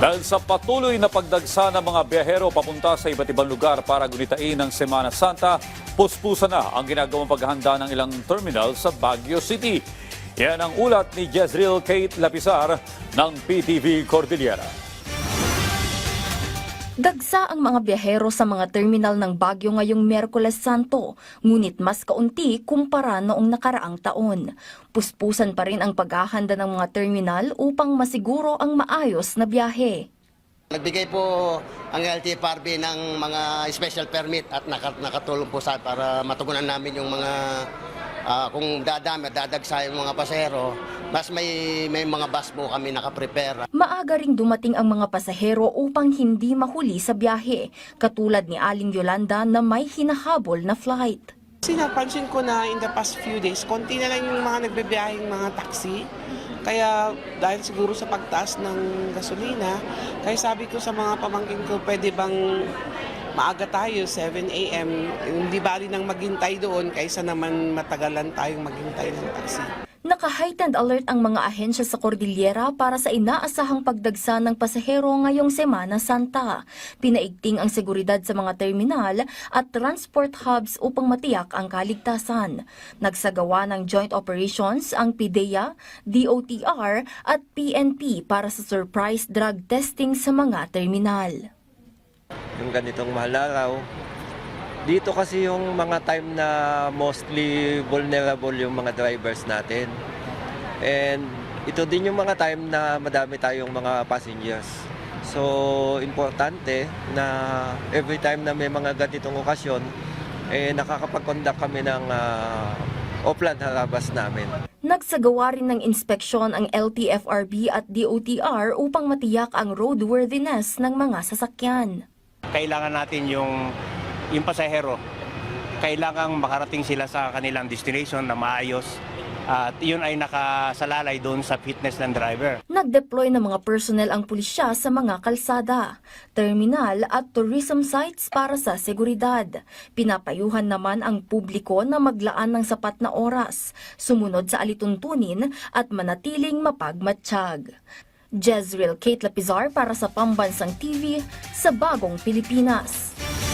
Dahil sa patuloy na pagdagsa ng mga biyahero papunta sa iba't ibang lugar para gunitain ang Semana Santa, puspusa na ang ginagawang paghahanda ng ilang terminal sa Baguio City. Yan ang ulat ni Jezreel Kate Lapisar ng PTV Cordillera. Dagsa ang mga biyahero sa mga terminal ng Baguio ngayong Miyerkules Santo, ngunit mas kaunti kumpara noong nakaraang taon. Puspusan pa rin ang paghahanda ng mga terminal upang masiguro ang maayos na biyahe. Nagbigay po ang LTFRB ng mga special permit at nakatulong po para matugunan namin yung mga kung dadagsa yung mga pasahero, mas may mga bus po kami nakaprepare. Maaga ring dumating ang mga pasahero upang hindi mahuli sa biyahe, katulad ni Aling Yolanda na may hinahabol na flight. Napansin ko na in the past few days, konti na lang yung mga nagbibiyaheng mga taxi. Kaya dahil siguro sa pagtaas ng gasolina, kaya sabi ko sa mga pamangkin ko, pwede bang maaga tayo, 7 a.m., hindi bali nang maghintay doon kaysa naman matagalan tayong maghintay ng taxi. Naka-heightened alert ang mga ahensya sa Cordillera para sa inaasahang pagdagsa ng pasahero ngayong Semana Santa. Pinaigting ang seguridad sa mga terminal at transport hubs upang matiyak ang kaligtasan. Nagsagawa ng joint operations ang PIDEA, DOTR at PNP para sa surprise drug testing sa mga terminal. Yung ganitong mahal na araw. Dito kasi yung mga time na mostly vulnerable yung mga drivers natin. And ito din yung mga time na madami tayong mga passengers. So, importante na every time na may mga ganitong okasyon, nakakapag-conduct kami ng offline harabas namin. Nagsagawa rin ng inspeksyon ang LTFRB at DOTR upang matiyak ang roadworthiness ng mga sasakyan. Kailangan natin yung pasahero, kailangang makarating sila sa kanilang destination na maayos at yun ay nakasalalay doon sa fitness ng driver. Nag-deploy ng mga personnel ang pulisya sa mga kalsada, terminal at tourism sites para sa seguridad. Pinapayuhan naman ang publiko na maglaan ng sapat na oras, sumunod sa alituntunin at manatiling mapagmatsyag. Jezreel Kate Lapisar para sa Pambansang TV sa Bagong Pilipinas.